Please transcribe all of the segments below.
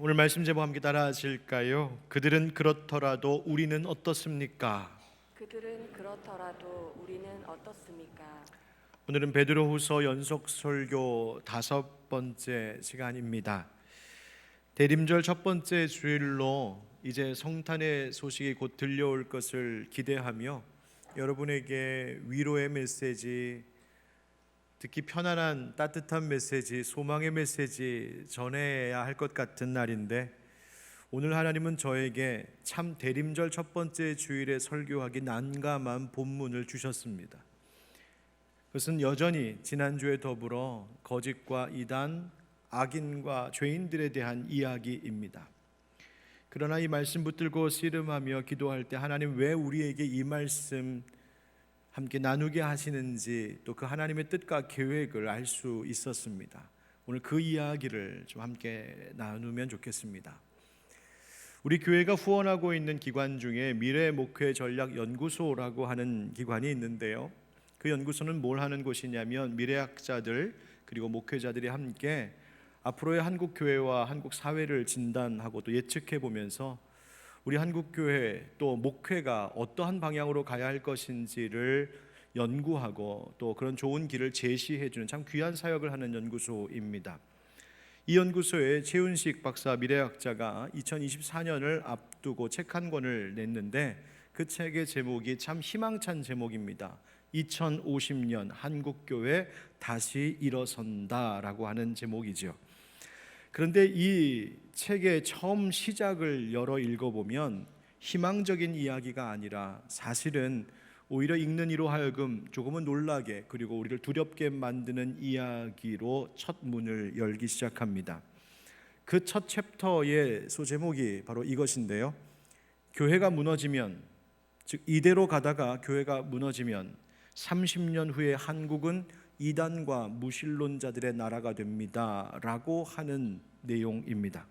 오늘 말씀 제목 함께 따라하실까요? 그들은 그렇더라도 우리는 어떻습니까? 그들은 그렇더라도 우리는 어떻습니까? 오늘은 베드로후서 연속 설교 5번째 시간입니다. 대림절 첫 번째 주일로 이제 성탄의 소식이 곧 들려올 것을 기대하며 여러분에게 위로의 메시지, 특히 편안한 따뜻한 메시지, 소망의 메시지 전해야 할 것 같은 날인데, 오늘 하나님은 저에게 참 대림절 첫 번째 주일에 설교하기 난감한 본문을 주셨습니다. 그것은 여전히 지난주에 더불어 거짓과 이단, 악인과 죄인들에 대한 이야기입니다. 그러나 이 말씀 붙들고 씨름하며 기도할 때 하나님 왜 우리에게 이 말씀 함께 나누게 하시는지, 또 그 하나님의 뜻과 계획을 알 수 있었습니다. 오늘 그 이야기를 좀 함께 나누면 좋겠습니다. 우리 교회가 후원하고 있는 기관 중에 미래목회전략연구소라고 하는 기관이 있는데요, 그 연구소는 뭘 하는 곳이냐면 미래학자들 그리고 목회자들이 함께 앞으로의 한국 교회와 한국 사회를 진단하고 또 예측해 보면서 우리 한국교회 또 목회가 어떠한 방향으로 가야 할 것인지를 연구하고 또 그런 좋은 길을 제시해 주는 참 귀한 사역을 하는 연구소입니다. 이 연구소의 최윤식 박사 미래학자가 2024년을 앞두고 책 한 권을 냈는데, 그 책의 제목이 참 희망찬 제목입니다. 2050년 한국교회 다시 일어선다라고 하는 제목이죠. 그런데 이 책의 처음 시작을 열어 읽어보면 희망적인 이야기가 아니라 사실은 오히려 읽는 이로 하여금 조금은 놀라게 그리고 우리를 두렵게 만드는 이야기로 첫 문을 열기 시작합니다. 그 첫 챕터의 소제목이 바로 이것인데요, 교회가 무너지면, 즉 이대로 가다가 교회가 무너지면 30년 후에 한국은 이단과 무신론자들의 나라가 됩니다 라고 하는 내용입니다.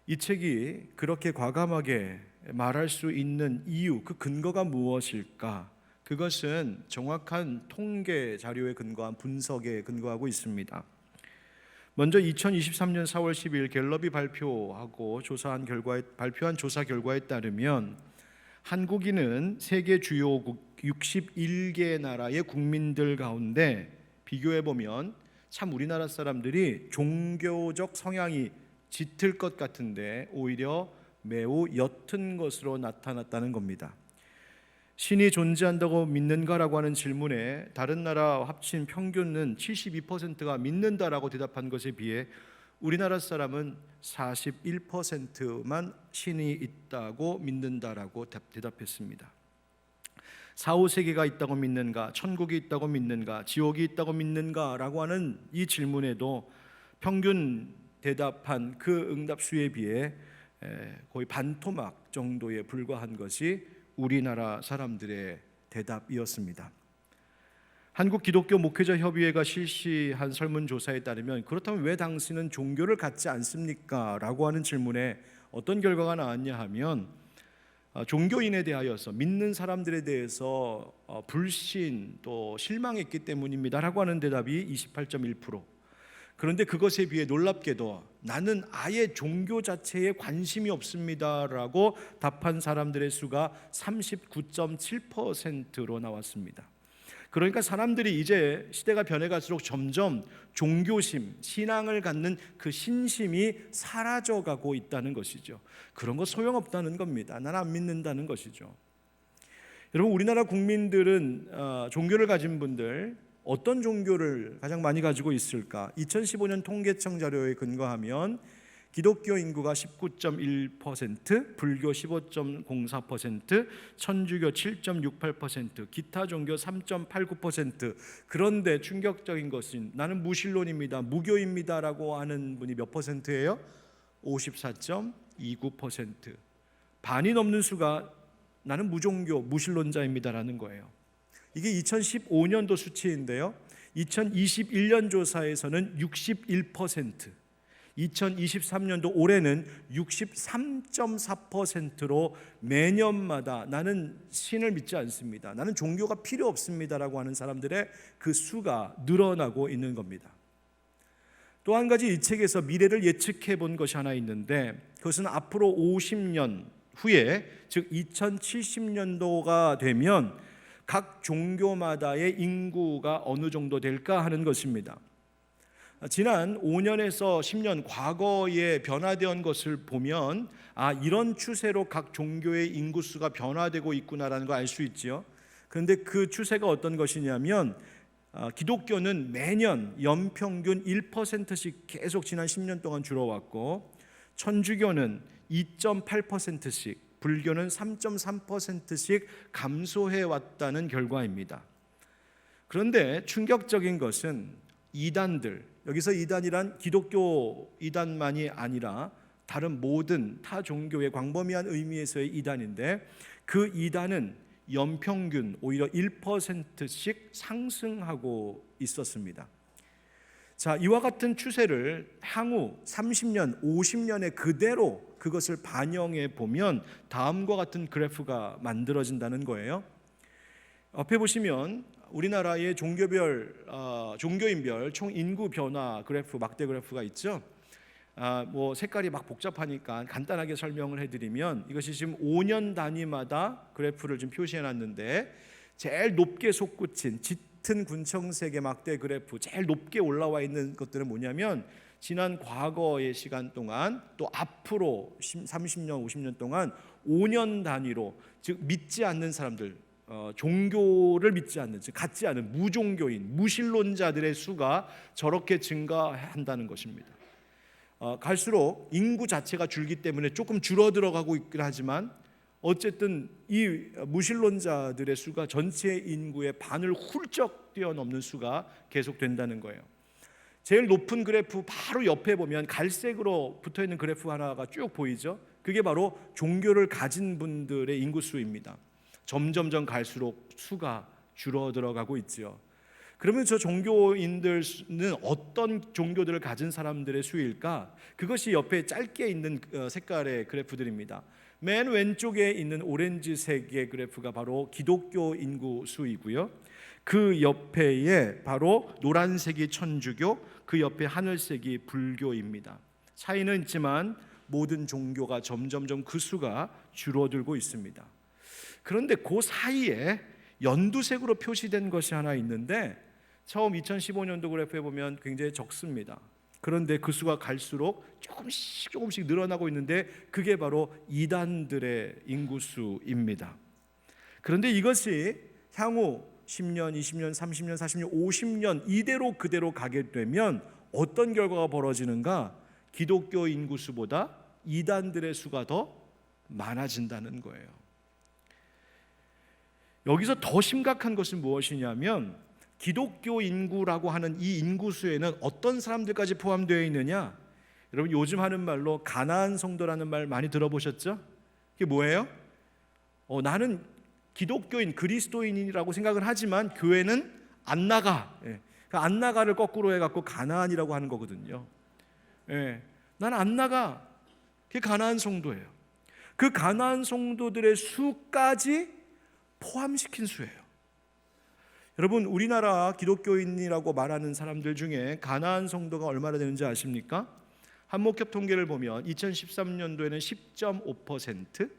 이 책이 그렇게 과감하게 말할 수 있는 이유, 그 근거가 무엇일까? 그것은 정확한 통계 자료에 근거한 분석에 근거하고 있습니다. 먼저 2023년 4월 10일 갤럽이 발표한 조사 결과에 따르면 한국인은 세계 주요국 61개 나라의 국민들 가운데 비교해보면 참 우리나라 사람들이 종교적 성향이 짙을 것 같은데 오히려 매우 옅은 것으로 나타났다는 겁니다. 신이 존재한다고 믿는가라고 하는 질문에 다른 나라 합친 평균은 72%가 믿는다라고 대답한 것에 비해 우리나라 사람은 41%만 신이 있다고 믿는다라고 대답했습니다. 4, 5세계가 있다고 믿는가, 천국이 있다고 믿는가, 지옥이 있다고 믿는가라고 하는 이 질문에도 평균 대답한 그 응답수에 비해 거의 반토막 정도에 불과한 것이 우리나라 사람들의 대답이었습니다. 한국 기독교 목회자 협의회가 실시한 설문조사에 따르면 그렇다면 왜 당신은 종교를 갖지 않습니까? 라고 하는 질문에 어떤 결과가 나왔냐 하면 종교인에 대하여서, 믿는 사람들에 대해서 불신 또 실망했기 때문입니다 라고 하는 대답이 28.1%. 그런데 그것에 비해 놀랍게도 나는 아예 종교 자체에 관심이 없습니다 라고 답한 사람들의 수가 39.7%로 나왔습니다. 그러니까 사람들이 이제 시대가 변해갈수록 점점 종교심, 신앙을 갖는 그 신심이 사라져가고 있다는 것이죠. 그런 거 소용없다는 겁니다. 난 안 믿는다는 것이죠. 여러분, 우리나라 국민들은 종교를 가진 분들, 어떤 종교를 가장 많이 가지고 있을까? 2015년 통계청 자료에 근거하면 기독교 인구가 19.1%, 불교 15.04%, 천주교 7.68%, 기타 종교 3.89%. 그런데 충격적인 것은 나는 무신론입니다, 무교입니다 라고 하는 분이 몇 퍼센트예요? 54.29%. 반이 넘는 수가 나는 무종교, 무신론자입니다라는 거예요. 이게 2015년도 수치인데요, 2021년 조사에서는 61%, 2023년도 올해는 63.4%로 매년마다 나는 신을 믿지 않습니다, 나는 종교가 필요 없습니다라고 하는 사람들의 그 수가 늘어나고 있는 겁니다. 또 한 가지 이 책에서 미래를 예측해 본 것이 하나 있는데, 그것은 앞으로 50년 후에, 즉 2070년도가 되면 각 종교마다의 인구가 어느 정도 될까 하는 것입니다. 지난 5년에서 10년 과거에 변화되어 것을 보면 이런 추세로 각 종교의 인구수가 변화되고 있구나라는 걸 알 수 있지요. 그런데 그 추세가 어떤 것이냐면 기독교는 매년 연평균 1%씩 계속 지난 10년 동안 줄어왔고, 천주교는 2.8%씩, 불교는 3.3%씩 감소해 왔다는 결과입니다. 그런데 충격적인 것은 이단들, 여기서 이단이란 기독교 이단만이 아니라 다른 모든 타 종교의 광범위한 의미에서의 이단인데, 그 이단은 연평균 오히려 1%씩 상승하고 있었습니다. 자, 이와 같은 추세를 향후 30년, 50년에 그대로 그것을 반영해 보면 다음과 같은 그래프가 만들어진다는 거예요. 앞에 보시면 우리나라의 종교인별 총 인구 변화 그래프, 막대 그래프가 있죠. 뭐 색깔이 막 복잡하니까 간단하게 설명을 해드리면, 이것이 지금 5년 단위마다 그래프를 좀 표시해놨는데, 제일 높게 솟구친 짙은 군청색의 막대 그래프, 제일 높게 올라와 있는 것들은 뭐냐면 지난 과거의 시간 동안, 또 앞으로 30년, 50년 동안 5년 단위로, 즉 믿지 않는 사람들, 종교를 믿지 않는, 즉 갖지 않은 무종교인, 무신론자들의 수가 저렇게 증가한다는 것입니다. 갈수록 인구 자체가 줄기 때문에 조금 줄어들어가고 있긴 하지만, 어쨌든 이 무신론자들의 수가 전체 인구의 반을 훌쩍 뛰어넘는 수가 계속된다는 거예요. 제일 높은 그래프 바로 옆에 보면 갈색으로 붙어있는 그래프 하나가 쭉 보이죠. 그게 바로 종교를 가진 분들의 인구수입니다. 점점점 갈수록 수가 줄어들어가고 있지요. 그러면 저 종교인들은 어떤 종교들을 가진 사람들의 수일까? 그것이 옆에 짧게 있는 색깔의 그래프들입니다. 맨 왼쪽에 있는 오렌지색의 그래프가 바로 기독교 인구 수이고요. 그 옆에 바로 노란색이 천주교, 그 옆에 하늘색이 불교입니다. 차이는 있지만 모든 종교가 점점점 그 수가 줄어들고 있습니다. 그런데 그 사이에 연두색으로 표시된 것이 하나 있는데, 처음 2015년도 그래프에 보면 굉장히 적습니다. 그런데 그 수가 갈수록 조금씩 늘어나고 있는데, 그게 바로 이단들의 인구수입니다. 그런데 이것이 향후 10년, 20년, 30년, 40년, 50년 이대로 그대로 가게 되면 어떤 결과가 벌어지는가? 기독교 인구수보다 이단들의 수가 더 많아진다는 거예요. 여기서 더 심각한 것은 무엇이냐면, 기독교 인구라고 하는 이 인구수에는 어떤 사람들까지 포함되어 있느냐? 여러분, 요즘 하는 말로 가나안 성도라는 말 많이 들어보셨죠? 그게 뭐예요? 나는 기독교인, 그리스도인이라고 생각을 하지만 교회는 안 나가. 그러니까 안 나가를 거꾸로 해갖고 가나안이라고 하는 거거든요. 나는 안 나가. 그게 가나안 성도예요. 그 가나안 성도들의 수까지 포함시킨 수예요. 여러분, 우리나라 기독교인이라고 말하는 사람들 중에 가나안 성도가 얼마나 되는지 아십니까? 한목협 통계를 보면 2013년도에는 10.5%,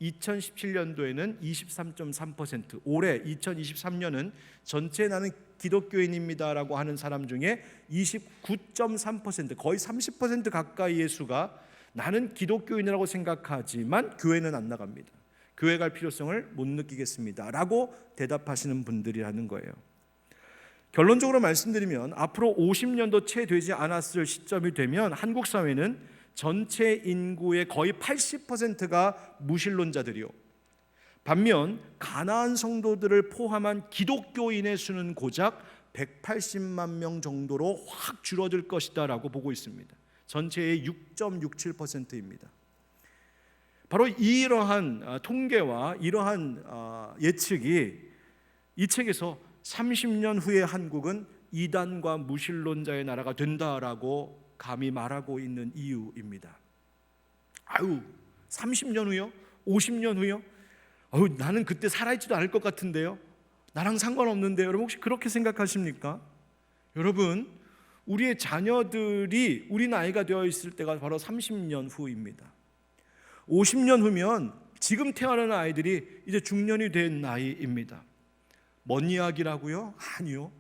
2017년도에는 23.3%, 올해 2023년은 전체 나는 기독교인입니다라고 하는 사람 중에 29.3%, 거의 30% 가까이의 수가 나는 기독교인이라고 생각하지만 교회는 안 나갑니다. 교회 갈 필요성을 못 느끼겠습니다 라고 대답하시는 분들이라는 거예요. 결론적으로 말씀드리면 앞으로 50년도 채 되지 않았을 시점이 되면 한국 사회는 전체 인구의 거의 80%가 무신론자들이요, 반면 가나안 성도들을 포함한 기독교인의 수는 고작 180만 명 정도로 확 줄어들 것이다 라고 보고 있습니다. 전체의 6.67%입니다. 바로 이러한 통계와 이러한 예측이 이 책에서 30년 후에 한국은 이단과 무신론자의 나라가 된다라고 감히 말하고 있는 이유입니다. 30년 후요? 50년 후요? 나는 그때 살아있지도 않을 것 같은데요? 나랑 상관없는데요? 여러분, 혹시 그렇게 생각하십니까? 여러분, 우리의 자녀들이 우리 나이가 되어 있을 때가 바로 30년 후입니다. 50년 후면 지금 태어나는 아이들이 이제 중년이 된 나이입니다. 먼 이야기라고요? 아니요.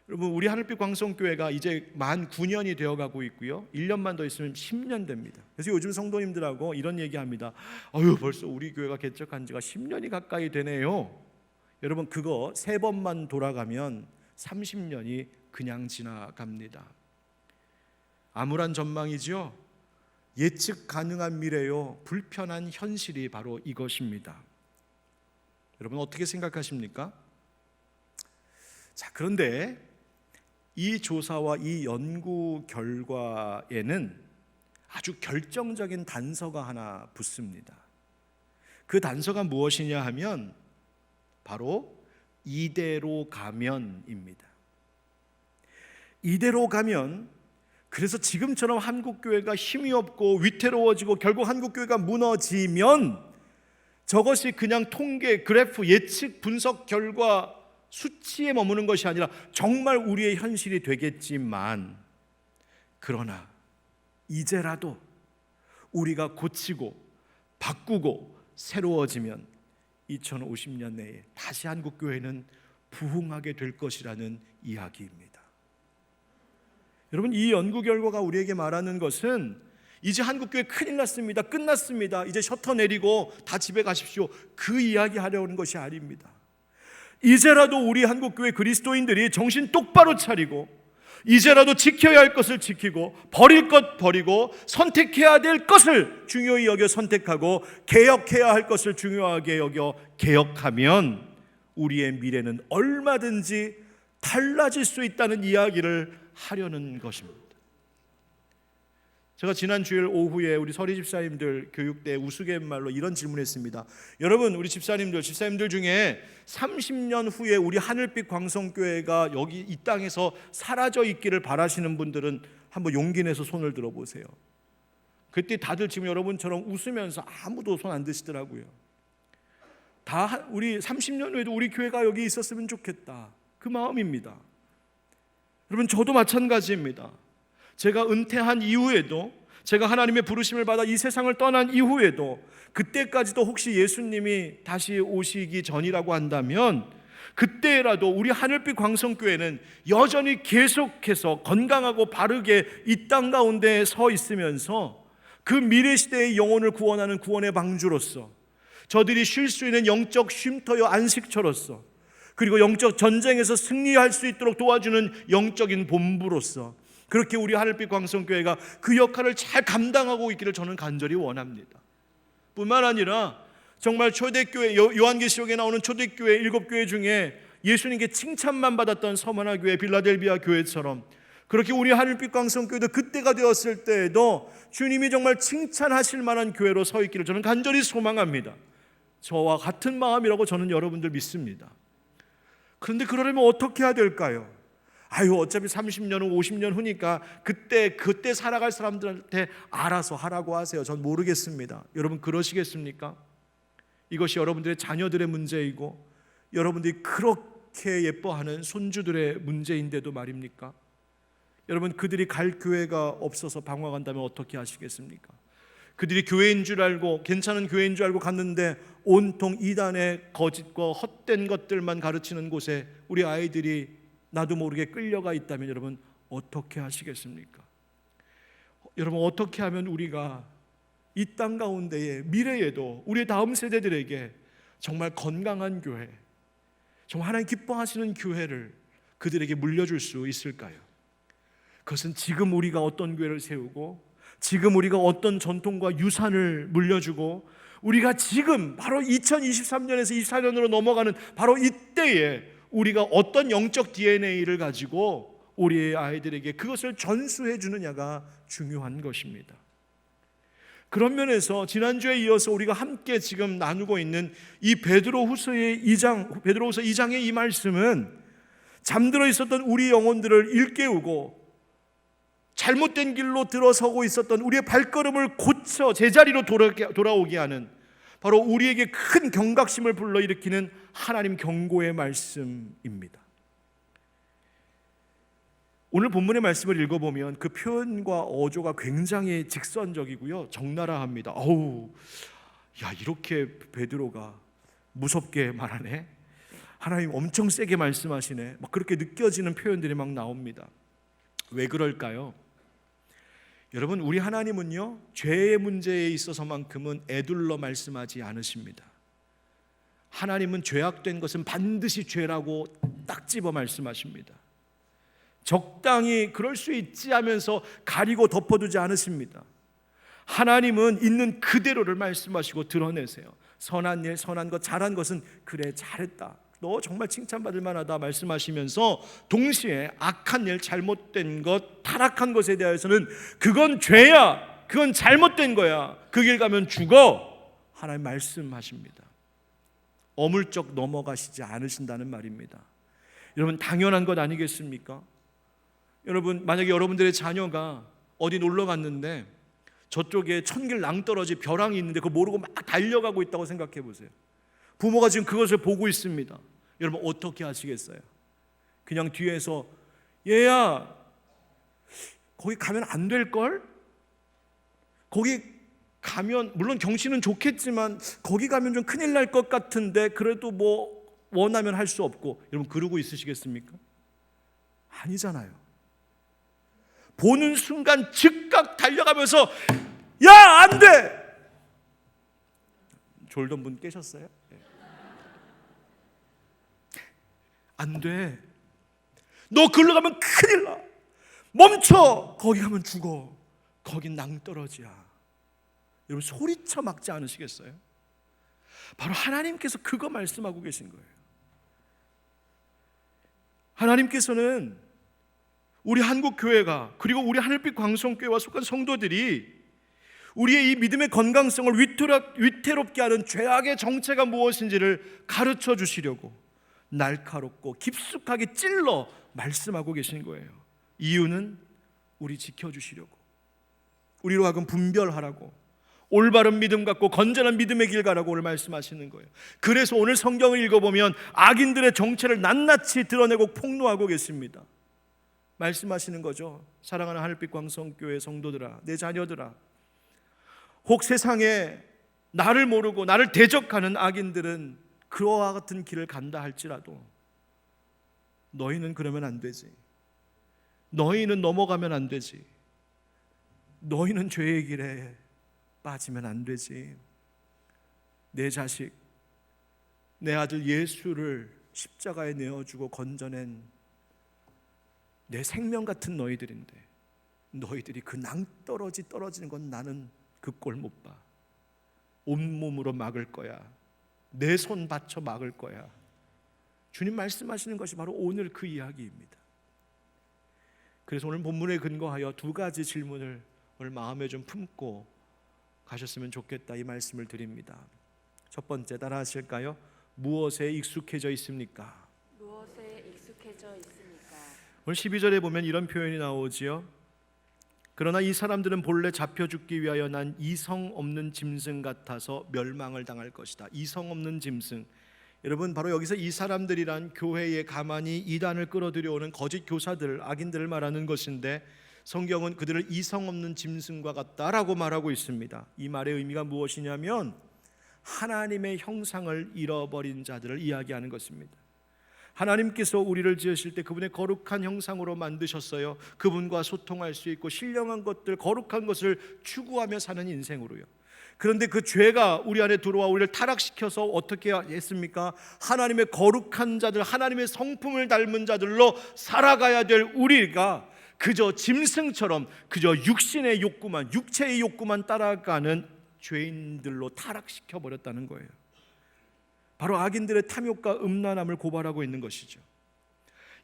여러분, 우리 하늘빛 광성교회가 이제 만 9년이 되어가고 있고요. 1년만 더 있으면 10년 됩니다. 그래서 요즘 성도님들하고 이런 얘기합니다. 벌써 우리 교회가 개척한 지가 10년이 가까이 되네요. 여러분, 그거 3번만 돌아가면 30년이 그냥 지나갑니다. 암울한 전망이죠. 예측 가능한 미래요. 불편한 현실이 바로 이것입니다. 여러분, 어떻게 생각하십니까? 자, 그런데 이 조사와 이 연구 결과에는 아주 결정적인 단서가 하나 붙습니다. 그 단서가 무엇이냐 하면 바로 이대로 가면입니다. 이대로 가면, 그래서 지금처럼 한국교회가 힘이 없고 위태로워지고 결국 한국교회가 무너지면 저것이 그냥 통계, 그래프, 예측, 분석 결과 수치에 머무는 것이 아니라 정말 우리의 현실이 되겠지만, 그러나 이제라도 우리가 고치고 바꾸고 새로워지면 2050년 내에 다시 한국교회는 부흥하게 될 것이라는 이야기입니다. 여러분, 이 연구 결과가 우리에게 말하는 것은 이제 한국교회 큰일 났습니다, 끝났습니다, 이제 셔터 내리고 다 집에 가십시오, 그 이야기 하려는 것이 아닙니다. 이제라도 우리 한국교회 그리스도인들이 정신 똑바로 차리고 이제라도 지켜야 할 것을 지키고 버릴 것 버리고 선택해야 될 것을 중요히 여겨 선택하고 개혁해야 할 것을 중요하게 여겨 개혁하면 우리의 미래는 얼마든지 달라질 수 있다는 이야기를 하려는 것입니다. 제가 지난 주일 오후에 우리 서리 집사님들 교육 때 우스갯말로 이런 질문했습니다. 여러분, 우리 집사님들 중에 30년 후에 우리 하늘빛 광성교회가 여기 이 땅에서 사라져 있기를 바라시는 분들은 한번 용기 내서 손을 들어보세요. 그때 다들 지금 여러분처럼 웃으면서 아무도 손 안 드시더라고요. 다 우리 30년 후에도 우리 교회가 여기 있었으면 좋겠다, 그 마음입니다. 여러분, 저도 마찬가지입니다. 제가 은퇴한 이후에도, 제가 하나님의 부르심을 받아 이 세상을 떠난 이후에도, 그때까지도 혹시 예수님이 다시 오시기 전이라고 한다면 그때라도 우리 하늘빛 광성교회는 여전히 계속해서 건강하고 바르게 이 땅 가운데 서 있으면서 그 미래 시대의 영혼을 구원하는 구원의 방주로서, 저들이 쉴 수 있는 영적 쉼터여 안식처로서, 그리고 영적 전쟁에서 승리할 수 있도록 도와주는 영적인 본부로서, 그렇게 우리 하늘빛 광성교회가 그 역할을 잘 감당하고 있기를 저는 간절히 원합니다. 뿐만 아니라 정말 초대교회, 요한계시록에 나오는 초대교회 7교회 중에 예수님께 칭찬만 받았던 서머나 교회, 빌라델비아 교회처럼 그렇게 우리 하늘빛 광성교회도 그때가 되었을 때에도 주님이 정말 칭찬하실 만한 교회로 서 있기를 저는 간절히 소망합니다. 저와 같은 마음이라고 저는 여러분들 믿습니다. 그런데 그러려면 어떻게 해야 될까요? 어차피 30년 후 50년 후니까 그때 살아갈 사람들한테 알아서 하라고 하세요. 전 모르겠습니다. 여러분, 그러시겠습니까? 이것이 여러분들의 자녀들의 문제이고 여러분들이 그렇게 예뻐하는 손주들의 문제인데도 말입니까? 여러분, 그들이 갈 교회가 없어서 방황한다면 어떻게 하시겠습니까? 그들이 교회인 줄 알고, 괜찮은 교회인 줄 알고 갔는데 온통 이단의 거짓과 헛된 것들만 가르치는 곳에 우리 아이들이 나도 모르게 끌려가 있다면 여러분, 어떻게 하시겠습니까? 여러분, 어떻게 하면 우리가 이 땅 가운데에 미래에도 우리 다음 세대들에게 정말 건강한 교회, 정말 하나님 기뻐하시는 교회를 그들에게 물려줄 수 있을까요? 그것은 지금 우리가 어떤 교회를 세우고, 지금 우리가 어떤 전통과 유산을 물려주고, 우리가 지금 바로 2023년에서 24년으로 넘어가는 바로 이때에 우리가 어떤 영적 DNA를 가지고 우리의 아이들에게 그것을 전수해 주느냐가 중요한 것입니다. 그런 면에서 지난주에 이어서 우리가 함께 지금 나누고 있는 이 베드로후서 2장의 이 말씀은 잠들어 있었던 우리 영혼들을 일깨우고 잘못된 길로 들어서고 있었던 우리의 발걸음을 고쳐 제자리로 돌아오게 하는, 바로 우리에게 큰 경각심을 불러일으키는 하나님 경고의 말씀입니다. 오늘 본문의 말씀을 읽어보면 그 표현과 어조가 굉장히 직선적이고요, 적나라합니다. 어우, 야, 이렇게 베드로가 무섭게 말하네, 하나님 엄청 세게 말씀하시네, 막 그렇게 느껴지는 표현들이 막 나옵니다. 왜 그럴까요? 여러분, 우리 하나님은요, 죄의 문제에 있어서만큼은 애둘러 말씀하지 않으십니다. 하나님은 죄악된 것은 반드시 죄라고 딱 집어 말씀하십니다. 적당히 그럴 수 있지 하면서 가리고 덮어두지 않으십니다. 하나님은 있는 그대로를 말씀하시고 드러내세요. 선한 일, 선한 것, 잘한 것은 그래 잘했다, 너 정말 칭찬받을 만하다 말씀하시면서 동시에 악한 일, 잘못된 것, 타락한 것에 대해서는 그건 죄야, 그건 잘못된 거야, 그 길 가면 죽어, 하나님 말씀하십니다. 어물쩍 넘어가시지 않으신다는 말입니다. 여러분, 당연한 것 아니겠습니까? 여러분, 만약에 여러분들의 자녀가 어디 놀러 갔는데 저쪽에 천길 낭떠러지 벼랑이 있는데 그거 모르고 막 달려가고 있다고 생각해 보세요. 부모가 지금 그것을 보고 있습니다. 여러분, 어떻게 하시겠어요? 그냥 뒤에서 얘야, 거기 가면 안 될걸? 거기 가면 물론 경치는 좋겠지만 거기 가면 좀 큰일 날 것 같은데 그래도 뭐 원하면 할 수 없고, 여러분 그러고 있으시겠습니까? 아니잖아요. 보는 순간 즉각 달려가면서 야, 안 돼! 졸던 분 깨셨어요? 안 돼. 너 글로 가면 큰일 나. 멈춰. 거기 가면 죽어. 거긴 낭떠러지야. 여러분, 소리쳐 막지 않으시겠어요? 바로 하나님께서 그거 말씀하고 계신 거예요. 하나님께서는 우리 한국교회가, 그리고 우리 하늘빛 광성교회와 속한 성도들이 우리의 이 믿음의 건강성을 위태롭게 하는 죄악의 정체가 무엇인지를 가르쳐 주시려고 날카롭고 깊숙하게 찔러 말씀하고 계신 거예요. 이유는 우리 지켜주시려고, 우리로 하여금 분별하라고, 올바른 믿음 갖고 건전한 믿음의 길 가라고 오늘 말씀하시는 거예요. 그래서 오늘 성경을 읽어보면 악인들의 정체를 낱낱이 드러내고 폭로하고 계십니다. 말씀하시는 거죠. 사랑하는 하늘빛 광성교회 성도들아, 내 자녀들아, 혹 세상에 나를 모르고 나를 대적하는 악인들은 그와 같은 길을 간다 할지라도 너희는 그러면 안 되지. 너희는 넘어가면 안 되지. 너희는 죄의 길에 빠지면 안 되지. 내 자식, 내 아들 예수를 십자가에 내어주고 건져낸 내 생명 같은 너희들인데, 너희들이 그 낭떠러지 떨어지는 건 나는 그 꼴 못 봐. 온몸으로 막을 거야. 내 손 받쳐 막을 거야. 주님 말씀하시는 것이 바로 오늘 그 이야기입니다. 그래서 오늘 본문에 근거하여 두 가지 질문을 오늘 마음에 좀 품고 가셨으면 좋겠다, 이 말씀을 드립니다. 첫 번째, 따라 하실까요? 무엇에 익숙해져 있습니까? 무엇에 익숙해져 있습니까? 오늘 12절에 보면 이런 표현이 나오지요. 그러나 이 사람들은 본래 잡혀 죽기 위하여 난 이성 없는 짐승 같아서 멸망을 당할 것이다. 이성 없는 짐승. 여러분, 바로 여기서 이 사람들이란 교회에 가만히 이단을 끌어들여오는 거짓 교사들, 악인들을 말하는 것인데, 성경은 그들을 이성 없는 짐승과 같다라고 말하고 있습니다. 이 말의 의미가 무엇이냐면 하나님의 형상을 잃어버린 자들을 이야기하는 것입니다. 하나님께서 우리를 지으실 때 그분의 거룩한 형상으로 만드셨어요. 그분과 소통할 수 있고 신령한 것들, 거룩한 것을 추구하며 사는 인생으로요. 그런데 그 죄가 우리 안에 들어와 우리를 타락시켜서 어떻게 했습니까? 하나님의 거룩한 자들, 하나님의 성품을 닮은 자들로 살아가야 될 우리가 그저 짐승처럼 그저 육신의 욕구만, 육체의 욕구만 따라가는 죄인들로 타락시켜 버렸다는 거예요. 바로 악인들의 탐욕과 음란함을 고발하고 있는 것이죠.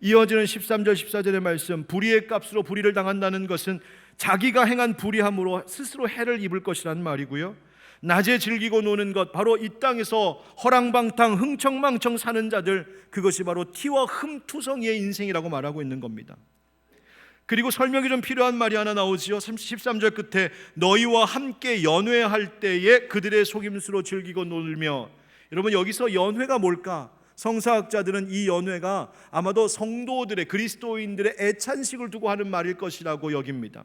이어지는 13절 14절의 말씀, 불의의 값으로 불의를 당한다는 것은 자기가 행한 불의함으로 스스로 해를 입을 것이라는 말이고요. 낮에 즐기고 노는 것, 바로 이 땅에서 허랑방탕 흥청망청 사는 자들, 그것이 바로 티와 흠투성이의 인생이라고 말하고 있는 겁니다. 그리고 설명이 좀 필요한 말이 하나 나오지요. 13절 끝에 너희와 함께 연회할 때에 그들의 속임수로 즐기고 놀며, 여러분 여기서 연회가 뭘까? 성사학자들은 이 연회가 아마도 성도들의, 그리스도인들의 애찬식을 두고 하는 말일 것이라고 여깁니다.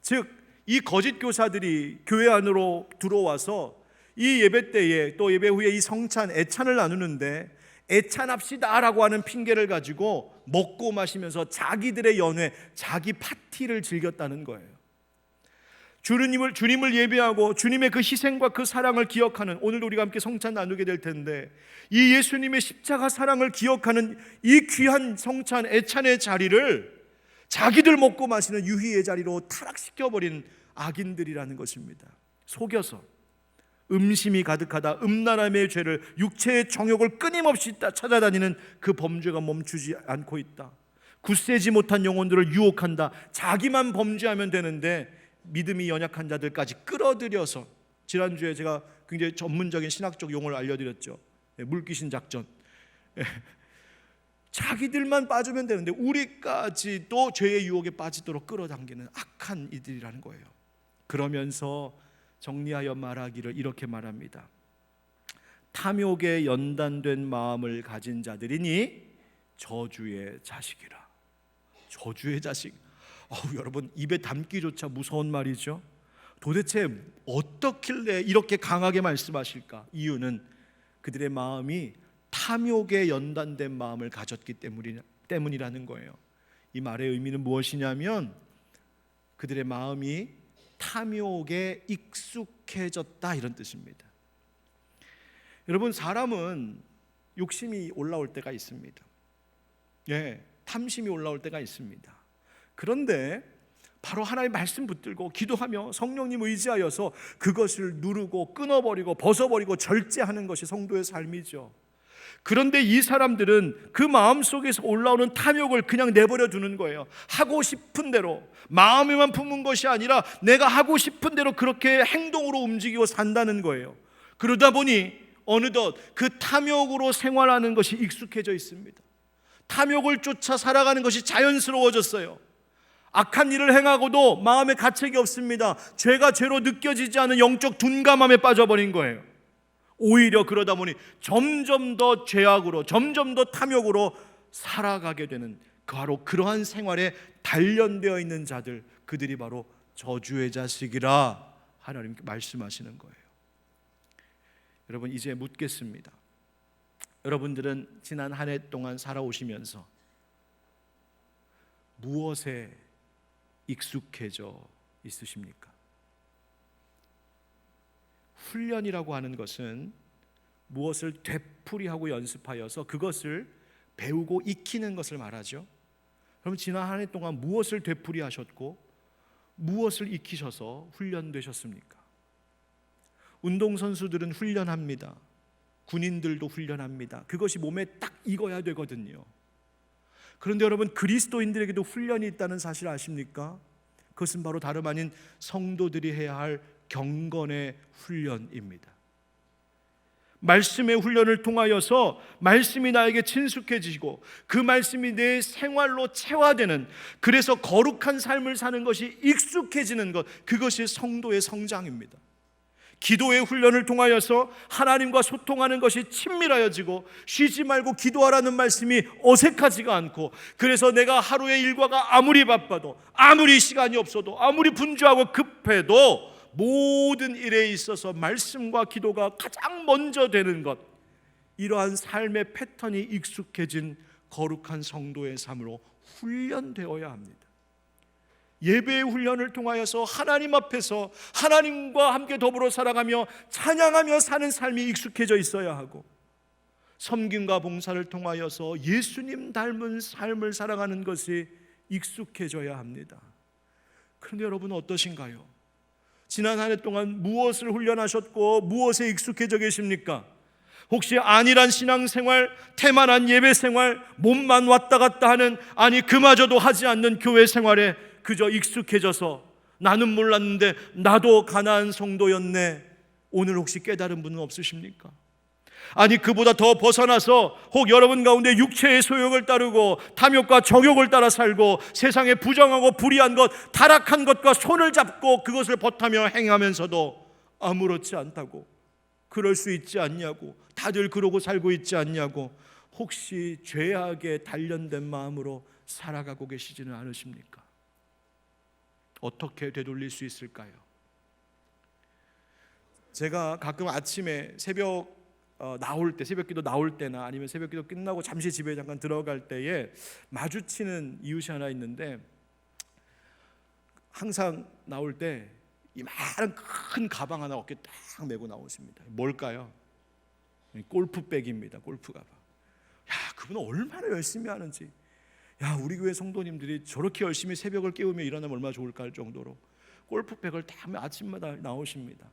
즉, 이 거짓 교사들이 교회 안으로 들어와서 이 예배 때에 또 예배 후에 이 성찬, 애찬을 나누는데 애찬합시다라고 하는 핑계를 가지고 먹고 마시면서 자기들의 연회, 자기 파티를 즐겼다는 거예요. 주님을 예배하고 주님의 그 희생과 그 사랑을 기억하는, 오늘도 우리가 함께 성찬 나누게 될 텐데, 이 예수님의 십자가 사랑을 기억하는 이 귀한 성찬, 애찬의 자리를 자기들 먹고 마시는 유희의 자리로 타락시켜버린 악인들이라는 것입니다. 속여서 음심이 가득하다, 음란함의 죄를, 육체의 정욕을 끊임없이 찾아다니는 그 범죄가 멈추지 않고 있다. 굳세지 못한 영혼들을 유혹한다. 자기만 범죄하면 되는데 믿음이 연약한 자들까지 끌어들여서, 지난주에 제가 굉장히 전문적인 신학적 용어를 알려드렸죠. 물귀신 작전. 자기들만 빠지면 되는데 우리까지도 죄의 유혹에 빠지도록 끌어당기는 악한 이들이라는 거예요. 그러면서 정리하여 말하기를 이렇게 말합니다. 탐욕에 연단된 마음을 가진 자들이니 저주의 자식이라. 저주의 자식. 여러분, 입에 담기조차 무서운 말이죠. 도대체 어떻길래 이렇게 강하게 말씀하실까? 이유는 그들의 마음이 탐욕에 연단된 마음을 가졌기 때문이라는 거예요. 이 말의 의미는 무엇이냐면 그들의 마음이 탐욕에 익숙해졌다, 이런 뜻입니다. 여러분, 사람은 욕심이 올라올 때가 있습니다. 탐심이 올라올 때가 있습니다. 그런데 바로 하나님의 말씀 붙들고 기도하며 성령님 의지하여서 그것을 누르고 끊어버리고 벗어버리고 절제하는 것이 성도의 삶이죠. 그런데 이 사람들은 그 마음속에서 올라오는 탐욕을 그냥 내버려 두는 거예요. 하고 싶은 대로, 마음에만 품은 것이 아니라 내가 하고 싶은 대로 그렇게 행동으로 움직이고 산다는 거예요. 그러다 보니 어느덧 그 탐욕으로 생활하는 것이 익숙해져 있습니다. 탐욕을 쫓아 살아가는 것이 자연스러워졌어요. 악한 일을 행하고도 마음에 가책이 없습니다. 죄가 죄로 느껴지지 않은 영적 둔감함에 빠져버린 거예요. 오히려 그러다 보니 점점 더 죄악으로, 점점 더 탐욕으로 살아가게 되는, 바로 그러한 생활에 단련되어 있는 자들, 그들이 바로 저주의 자식이라 하나님께 말씀하시는 거예요. 여러분, 이제 묻겠습니다. 여러분들은 지난 한 해 동안 살아오시면서 무엇에 익숙해져 있으십니까? 훈련이라고 하는 것은 무엇을 되풀이하고 연습하여서 그것을 배우고 익히는 것을 말하죠. 그럼 지난 한 해 동안 무엇을 되풀이하셨고 무엇을 익히셔서 훈련되셨습니까? 운동선수들은 훈련합니다. 군인들도 훈련합니다. 그것이 몸에 딱 익어야 되거든요. 그런데 여러분, 그리스도인들에게도 훈련이 있다는 사실 아십니까? 그것은 바로 다름 아닌 성도들이 해야 할 경건의 훈련입니다. 말씀의 훈련을 통하여서 말씀이 나에게 친숙해지고 그 말씀이 내 생활로 체화되는, 그래서 거룩한 삶을 사는 것이 익숙해지는 것, 그것이 성도의 성장입니다. 기도의 훈련을 통하여서 하나님과 소통하는 것이 친밀하여지고 쉬지 말고 기도하라는 말씀이 어색하지가 않고, 그래서 내가 하루의 일과가 아무리 바빠도, 아무리 시간이 없어도, 아무리 분주하고 급해도 모든 일에 있어서 말씀과 기도가 가장 먼저 되는 것, 이러한 삶의 패턴이 익숙해진 거룩한 성도의 삶으로 훈련되어야 합니다. 예배의 훈련을 통하여서 하나님 앞에서 하나님과 함께 더불어 살아가며 찬양하며 사는 삶이 익숙해져 있어야 하고, 섬김과 봉사를 통하여서 예수님 닮은 삶을 살아가는 것이 익숙해져야 합니다. 그런데 여러분, 어떠신가요? 지난 한 해 동안 무엇을 훈련하셨고 무엇에 익숙해져 계십니까? 혹시 안일한 신앙생활, 태만한 예배생활, 몸만 왔다 갔다 하는, 아니 그마저도 하지 않는 교회 생활에 그저 익숙해져서 나는 몰랐는데 나도 가나안 성도였네, 오늘 혹시 깨달은 분은 없으십니까? 아니 그보다 더 벗어나서 혹 여러분 가운데 육체의 소욕을 따르고 탐욕과 정욕을 따라 살고 세상에 부정하고 불의한 것, 타락한 것과 손을 잡고 그것을 벗하며 행하면서도 아무렇지 않다고, 그럴 수 있지 않냐고, 다들 그러고 살고 있지 않냐고, 혹시 죄악에 단련된 마음으로 살아가고 계시지는 않으십니까? 어떻게 되돌릴 수 있을까요? 제가 가끔 아침에 새벽기도 나올 때나 아니면 새벽기도 끝나고 잠시 집에 잠깐 들어갈 때에 마주치는 이웃이 하나 있는데, 항상 나올 때 이만한 큰 가방 하나 어깨에 딱 메고 나오십니다. 뭘까요? 골프백입니다. 골프 가방. 야, 그분은 얼마나 열심히 하는지. 야, 우리 교회 성도님들이 저렇게 열심히 새벽을 깨우며 일어나면 얼마나 좋을까 할 정도로 골프백을 다 아침마다 나오십니다.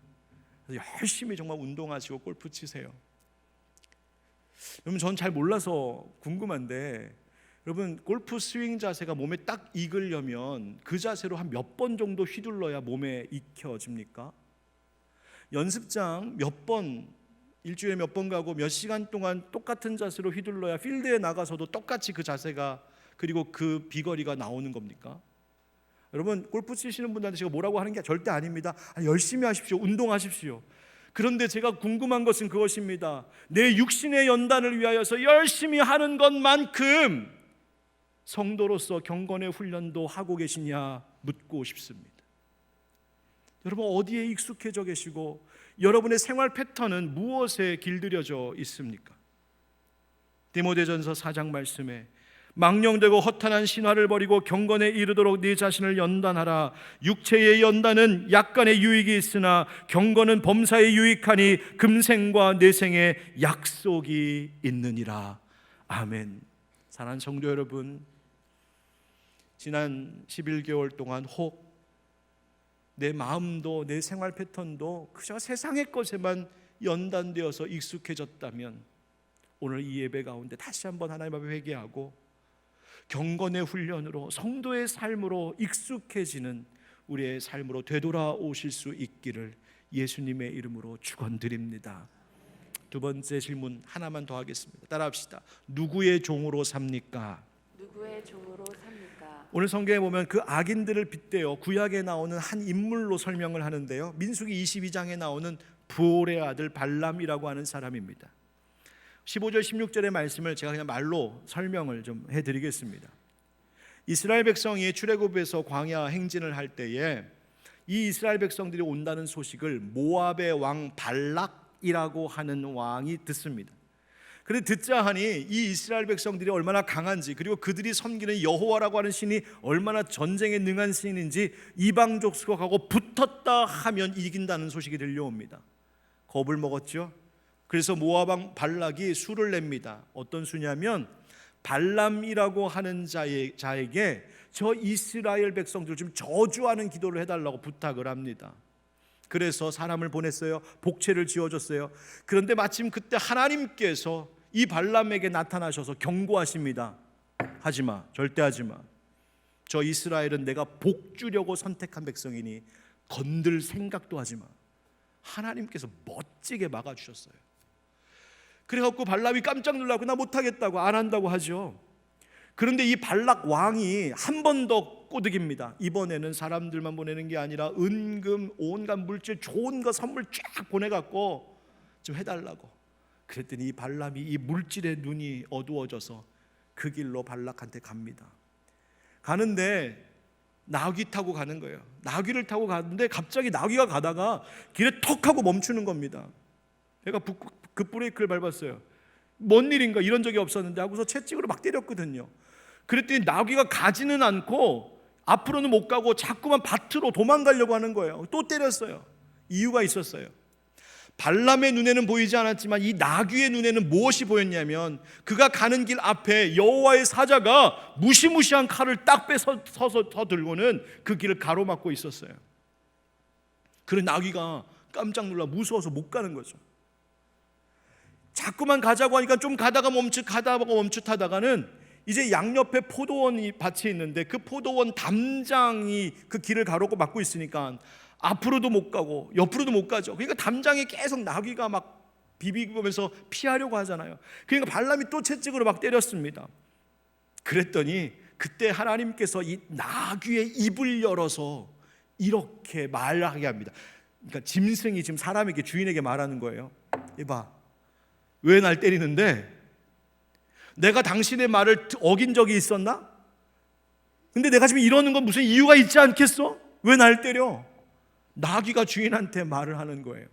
열심히 정말 운동하시고 골프 치세요. 여러분, 전 잘 몰라서 궁금한데, 여러분, 골프 스윙 자세가 몸에 딱 익으려면 그 자세로 한 몇 번 정도 휘둘러야 몸에 익혀집니까? 연습장 몇 번, 일주일에 몇 번 가고 몇 시간 동안 똑같은 자세로 휘둘러야 필드에 나가서도 똑같이 그 자세가, 그리고 그 비거리가 나오는 겁니까? 여러분, 골프 치시는 분들한테 제가 뭐라고 하는 게 절대 아닙니다. 열심히 하십시오. 운동하십시오. 그런데 제가 궁금한 것은 그것입니다. 내 육신의 연단을 위하여서 열심히 하는 것만큼 성도로서 경건의 훈련도 하고 계시냐 묻고 싶습니다. 여러분, 어디에 익숙해져 계시고 여러분의 생활 패턴은 무엇에 길들여져 있습니까? 디모데전서 4장 말씀에 망령되고 허탄한 신화를 버리고 경건에 이르도록 네 자신을 연단하라. 육체의 연단은 약간의 유익이 있으나 경건은 범사에 유익하니 금생과 내생에 약속이 있느니라. 아멘. 사랑하는 성도 여러분, 지난 11개월 동안 혹 내 마음도 내 생활 패턴도 그저 세상의 것에만 연단되어서 익숙해졌다면 오늘 이 예배 가운데 다시 한번 하나님 앞에 회개하고 경건의 훈련으로 성도의 삶으로 익숙해지는 우리의 삶으로 되돌아오실 수 있기를 예수님의 이름으로 축원드립니다. 두 번째 질문 하나만 더 하겠습니다. 따라합시다. 누구의 종으로 삽니까? 누구의 종으로 삽니까? 오늘 성경에 보면 그 악인들을 빗대어 구약에 나오는 한 인물로 설명을 하는데요, 민수기 22장에 나오는 부올의 아들 발람이라고 하는 사람입니다. 15절 16절의 말씀을 제가 그냥 말로 설명을 좀 해드리겠습니다. 이스라엘 백성이 출애굽에서 광야 행진을 할 때에 이 이스라엘 백성들이 온다는 소식을 모압의 왕 발락이라고 하는 왕이 듣습니다. 그런데 듣자 하니 이 이스라엘 백성들이 얼마나 강한지, 그리고 그들이 섬기는 여호와라고 하는 신이 얼마나 전쟁에 능한 신인지 이방 족속하고 붙었다 하면 이긴다는 소식이 들려옵니다. 겁을 먹었죠. 그래서 모압 왕 발락이 수를 냅니다. 어떤 수냐면 발람이라고 하는 자에게 저 이스라엘 백성들 좀 저주하는 기도를 해달라고 부탁을 합니다. 그래서 사람을 보냈어요. 복채를 지어줬어요. 그런데 마침 그때 하나님께서 이 발람에게 나타나셔서 경고하십니다. 하지마, 절대 하지마. 저 이스라엘은 내가 복 주려고 선택한 백성이니 건들 생각도 하지마. 하나님께서 멋지게 막아주셨어요. 그래갖고 발람이 깜짝 놀라고 나 못하겠다고, 안 한다고 하죠. 그런데 이 발락 왕이 한 번 더 꼬드깁니다. 이번에는 사람들만 보내는 게 아니라 은금, 온갖 물질, 좋은 거 선물 쫙 보내갖고 좀 해달라고. 그랬더니 이 발람이 이 물질의 눈이 어두워져서 그 길로 발락한테 갑니다. 가는데 나귀 타고 가는 거예요. 나귀를 타고 가는데 갑자기 나귀가 가다가 길에 턱 하고 멈추는 겁니다. 내가 그 브레이크를 밟았어요. 뭔 일인가, 이런 적이 없었는데 하고서 채찍으로 막 때렸거든요. 그랬더니 나귀가 가지는 않고 앞으로는 못 가고 자꾸만 밭으로 도망가려고 하는 거예요. 또 때렸어요. 이유가 있었어요. 발람의 눈에는 보이지 않았지만 이 나귀의 눈에는 무엇이 보였냐면 그가 가는 길 앞에 여호와의 사자가 무시무시한 칼을 딱 서서 들고는 그 길을 가로막고 있었어요. 그런 나귀가 깜짝 놀라 무서워서 못 가는 거죠. 자꾸만 가자고 하니까 좀 가다가 멈칫하다가는 이제 양옆에 포도원이 밭이 있는데 그 포도원 담장이 그 길을 가로막고 있으니까 앞으로도 못 가고 옆으로도 못 가죠. 그러니까 담장에 계속 나귀가 막 비비면서 피하려고 하잖아요. 그러니까 발람이 또 채찍으로 막 때렸습니다. 그랬더니 그때 하나님께서 이 나귀의 입을 열어서 이렇게 말하게 합니다. 그러니까 짐승이 지금 사람에게, 주인에게 말하는 거예요. 이봐, 왜 날 때리는데? 내가 당신의 말을 어긴 적이 있었나? 근데 내가 지금 이러는 건 무슨 이유가 있지 않겠어? 왜 날 때려? 나귀가 주인한테 말을 하는 거예요.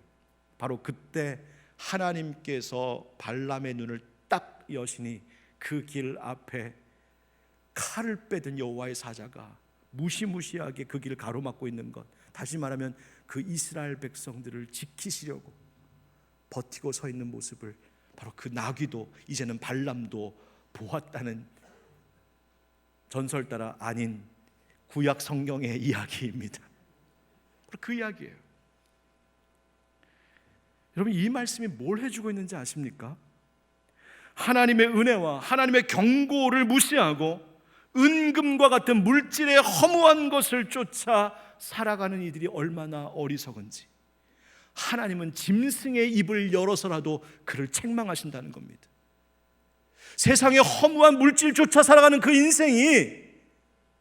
바로 그때 하나님께서 발람의 눈을 딱 여시니 그 길 앞에 칼을 빼든 여호와의 사자가 무시무시하게 그 길을 가로막고 있는 것, 다시 말하면 그 이스라엘 백성들을 지키시려고 버티고 서 있는 모습을 바로 그 나귀도 이제는 발람도 보았다는 전설 따라 아닌 구약 성경의 이야기입니다. 바로 그 이야기예요. 여러분, 이 말씀이 뭘 해주고 있는지 아십니까? 하나님의 은혜와 하나님의 경고를 무시하고 은금과 같은 물질의 허무한 것을 쫓아 살아가는 이들이 얼마나 어리석은지, 하나님은 짐승의 입을 열어서라도 그를 책망하신다는 겁니다. 세상의 허무한 물질 쫓아 살아가는 그 인생이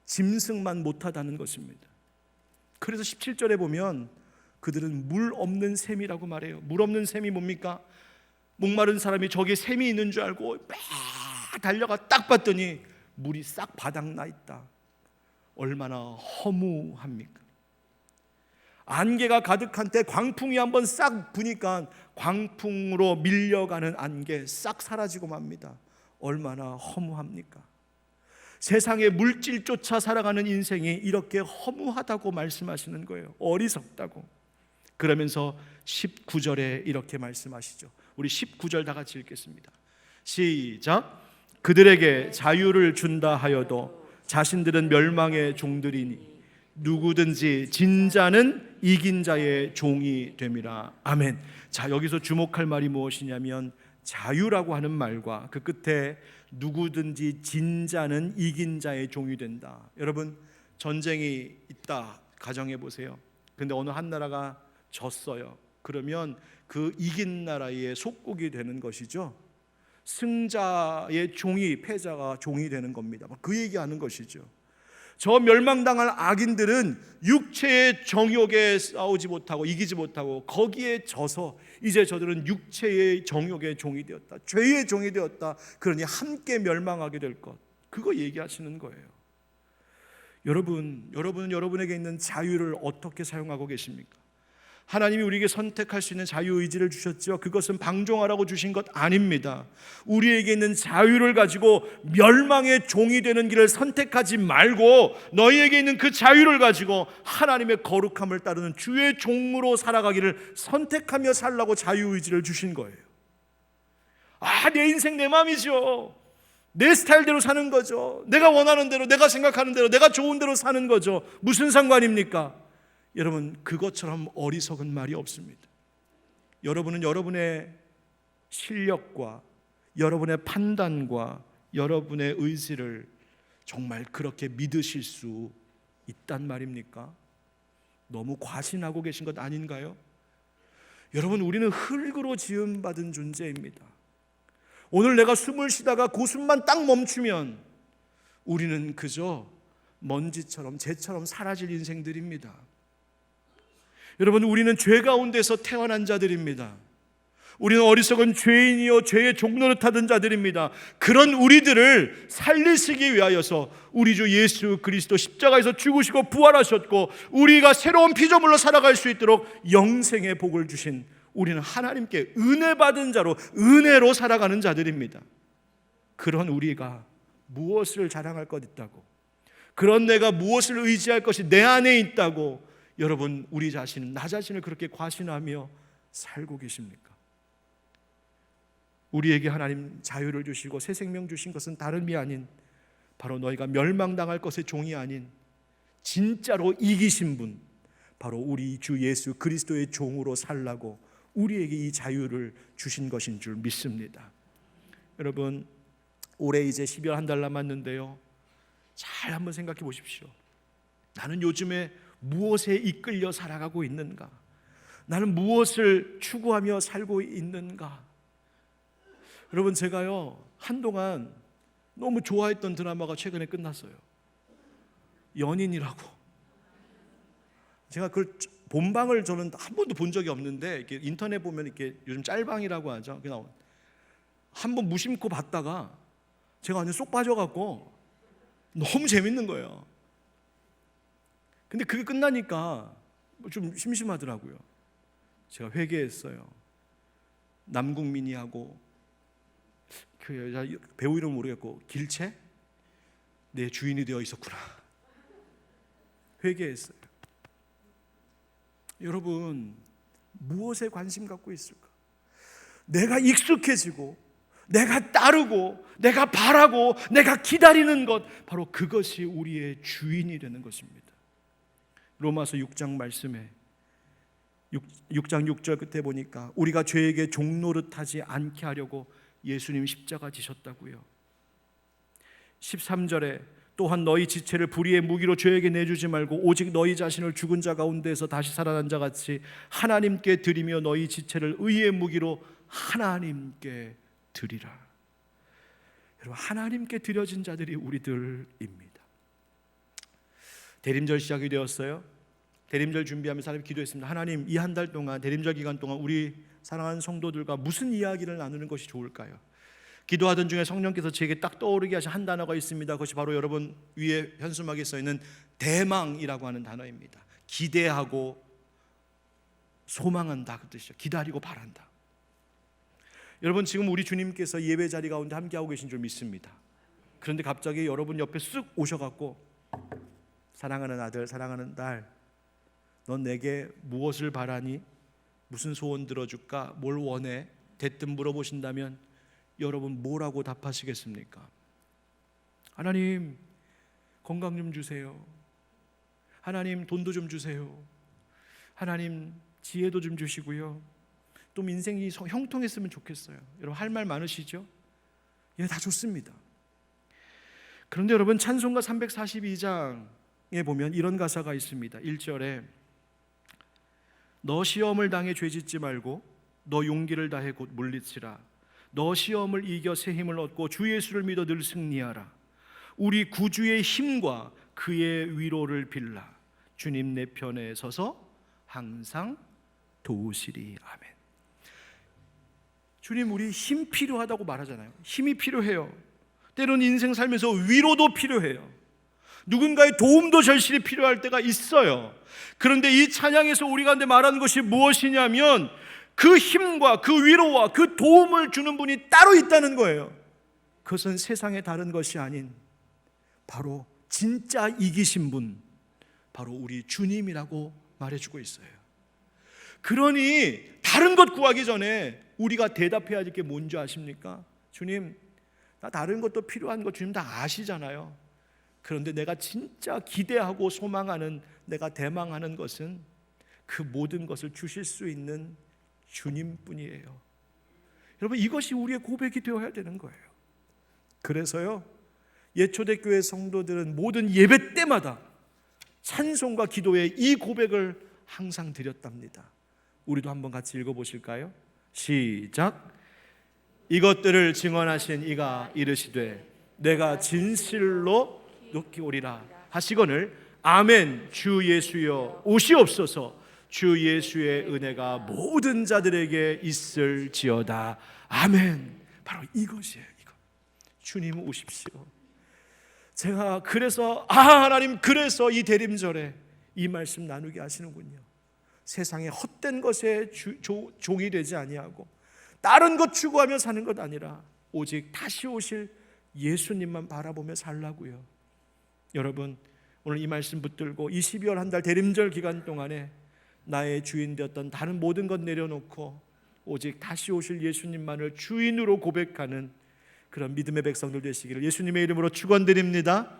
짐승만 못하다는 것입니다. 그래서 17절에 보면 그들은 물 없는 샘이라고 말해요. 물 없는 샘이 뭡니까? 목마른 사람이 저기에 샘이 있는 줄 알고 막 달려가 딱 봤더니 물이 싹 바닥나 있다. 얼마나 허무합니까? 안개가 가득한 때 광풍이 한번 싹 부니까 광풍으로 밀려가는 안개 싹 사라지고 맙니다. 얼마나 허무합니까? 세상의 물질 쫓아 살아가는 인생이 이렇게 허무하다고 말씀하시는 거예요. 어리석다고. 그러면서 19절에 이렇게 말씀하시죠. 우리 19절 다 같이 읽겠습니다. 시작. 그들에게 자유를 준다 하여도 자신들은 멸망의 종들이니 누구든지 진 자는 이긴 자의 종이 됨이라. 아멘. 자, 여기서 주목할 말이 무엇이냐면 자유라고 하는 말과 그 끝에 누구든지 진 자는 이긴 자의 종이 된다. 여러분, 전쟁이 있다 가정해 보세요. 근데 어느 한 나라가 졌어요. 그러면 그 이긴 나라의 속국이 되는 것이죠. 승자의 종이 패자가 종이 되는 겁니다. 그 얘기하는 것이죠. 저 멸망당할 악인들은 육체의 정욕에 싸우지 못하고 이기지 못하고 거기에 져서 이제 저들은 육체의 정욕의 종이 되었다, 죄의 종이 되었다. 그러니 함께 멸망하게 될 것, 그거 얘기하시는 거예요. 여러분은 여러분에게 있는 자유를 어떻게 사용하고 계십니까? 하나님이 우리에게 선택할 수 있는 자유의지를 주셨죠. 그것은 방종하라고 주신 것 아닙니다. 우리에게 있는 자유를 가지고 멸망의 종이 되는 길을 선택하지 말고 너희에게 있는 그 자유를 가지고 하나님의 거룩함을 따르는 주의 종으로 살아가기를 선택하며 살라고 자유의지를 주신 거예요. 내 인생 내 마음이죠. 내 스타일대로 사는 거죠. 내가 원하는 대로, 내가 생각하는 대로, 내가 좋은 대로 사는 거죠. 무슨 상관입니까? 여러분, 그것처럼 어리석은 말이 없습니다. 여러분은 여러분의 실력과 여러분의 판단과 여러분의 의지를 정말 그렇게 믿으실 수 있단 말입니까? 너무 과신하고 계신 것 아닌가요? 여러분, 우리는 흙으로 지음받은 존재입니다. 오늘 내가 숨을 쉬다가 그 숨만 딱 멈추면 우리는 그저 먼지처럼 재처럼 사라질 인생들입니다. 여러분, 우리는 죄 가운데서 태어난 자들입니다. 우리는 어리석은 죄인이요 죄의 종노릇하던 자들입니다. 그런 우리들을 살리시기 위하여서 우리 주 예수 그리스도 십자가에서 죽으시고 부활하셨고 우리가 새로운 피조물로 살아갈 수 있도록 영생의 복을 주신 우리는 하나님께 은혜 받은 자로 은혜로 살아가는 자들입니다. 그런 우리가 무엇을 자랑할 것 있다고, 그런 내가 무엇을 의지할 것이 내 안에 있다고 여러분, 우리 자신, 나 자신을 그렇게 과신하며 살고 계십니까? 우리에게 하나님 자유를 주시고 새 생명 주신 것은 다름이 아닌 바로 너희가 멸망당할 것의 종이 아닌 진짜로 이기신 분, 바로 우리 주 예수 그리스도의 종으로 살라고 우리에게 이 자유를 주신 것인 줄 믿습니다. 여러분, 올해 이제 12월 한 달 남았는데요, 잘 한번 생각해 보십시오. 나는 요즘에 무엇에 이끌려 살아가고 있는가? 나는 무엇을 추구하며 살고 있는가? 여러분, 제가요 한동안 너무 좋아했던 드라마가 최근에 끝났어요. 연인이라고. 제가 그걸 본방을 저는 한 번도 본 적이 없는데 이렇게 인터넷 보면 이렇게 요즘 짤방이라고 하죠. 한번 무심코 봤다가 제가 완전 쏙 빠져갖고 너무 재밌는 거예요. 근데 그게 끝나니까 좀 심심하더라고요. 제가 회개했어요. 남궁민이하고 그 여자 배우 이름 모르겠고 길채 내 주인이 되어 있었구나. 회개했어요. 여러분, 무엇에 관심 갖고 있을까? 내가 익숙해지고 내가 따르고 내가 바라고 내가 기다리는 것, 바로 그것이 우리의 주인이 되는 것입니다. 로마서 6장 말씀에 6장 6절 끝에 보니까 우리가 죄에게 종노릇하지 않게 하려고 예수님 십자가 지셨다고요. 13절에 또한 너희 지체를 불의의 무기로 죄에게 내주지 말고 오직 너희 자신을 죽은 자 가운데에서 다시 살아난 자 같이 하나님께 드리며 너희 지체를 의의 무기로 하나님께 드리라. 여러분, 하나님께 드려진 자들이 우리들입니다. 대림절 시작이 되었어요. 대림절 준비하면서 하나님 기도했습니다. 하나님, 이 한 달 동안, 대림절 기간 동안 우리 사랑하는 성도들과 무슨 이야기를 나누는 것이 좋을까요? 기도하던 중에 성령께서 제게 딱 떠오르게 하신 한 단어가 있습니다. 그것이 바로 여러분 위에 현수막에 써 있는 대망이라고 하는 단어입니다. 기대하고 소망한다 그 뜻이죠. 기다리고 바란다. 여러분, 지금 우리 주님께서 예배 자리 가운데 함께하고 계신 줄 믿습니다. 그런데 갑자기 여러분 옆에 쓱 오셔갖고 사랑하는 아들, 사랑하는 딸, 넌 내게 무엇을 바라니? 무슨 소원 들어줄까? 뭘 원해? 대뜸 물어보신다면 여러분 뭐라고 답하시겠습니까? 하나님, 건강 좀 주세요. 하나님, 돈도 좀 주세요. 하나님, 지혜도 좀 주시고요. 또 인생이 형통했으면 좋겠어요. 여러분 할 말 많으시죠? 예, 다 좋습니다. 그런데 여러분, 찬송가 342장에 보면 이런 가사가 있습니다. 1절에 너 시험을 당해 죄짓지 말고 너 용기를 다해 곧 물리치라. 너 시험을 이겨 새 힘을 얻고 주 예수를 믿어 늘 승리하라. 우리 구주의 힘과 그의 위로를 빌라. 주님 내 편에 서서 항상 도우시리. 아멘. 주님, 우리 힘 필요하다고 말하잖아요. 힘이 필요해요. 때로는 인생 살면서 위로도 필요해요. 누군가의 도움도 절실히 필요할 때가 있어요. 그런데 이 찬양에서 우리 가운데 말하는 것이 무엇이냐면 그 힘과 그 위로와 그 도움을 주는 분이 따로 있다는 거예요. 그것은 세상의 다른 것이 아닌 바로 진짜 이기신 분, 바로 우리 주님이라고 말해주고 있어요. 그러니 다른 것 구하기 전에 우리가 대답해야 될 게 뭔지 아십니까? 주님, 나 다른 것도 필요한 거 주님 다 아시잖아요. 그런데 내가 진짜 기대하고 소망하는, 내가 대망하는 것은 그 모든 것을 주실 수 있는 주님뿐이에요. 여러분, 이것이 우리의 고백이 되어야 되는 거예요. 그래서요, 옛초대교회 성도들은 모든 예배 때마다 찬송과 기도에 이 고백을 항상 드렸답니다. 우리도 한번 같이 읽어보실까요? 시작. 이것들을 증언하신 이가 이르시되 내가 진실로 높이 오리라 하시거늘 아멘. 주 예수여 오시옵소서. 주 예수의 은혜가 모든 자들에게 있을지어다. 아멘. 바로 이것이에요. 이거. 주님 오십시오. 제가 그래서 하나님, 그래서 이 대림절에 이 말씀 나누게 하시는군요. 세상의 헛된 것에 종이 되지 아니하고 다른 것 추구하며 사는 것 아니라 오직 다시 오실 예수님만 바라보며 살라고요. 여러분, 오늘 이 말씀 붙들고 이 12월 한 달 대림절 기간 동안에 나의 주인 되었던 다른 모든 것 내려놓고 오직 다시 오실 예수님만을 주인으로 고백하는 그런 믿음의 백성들 되시기를 예수님의 이름으로 축원드립니다.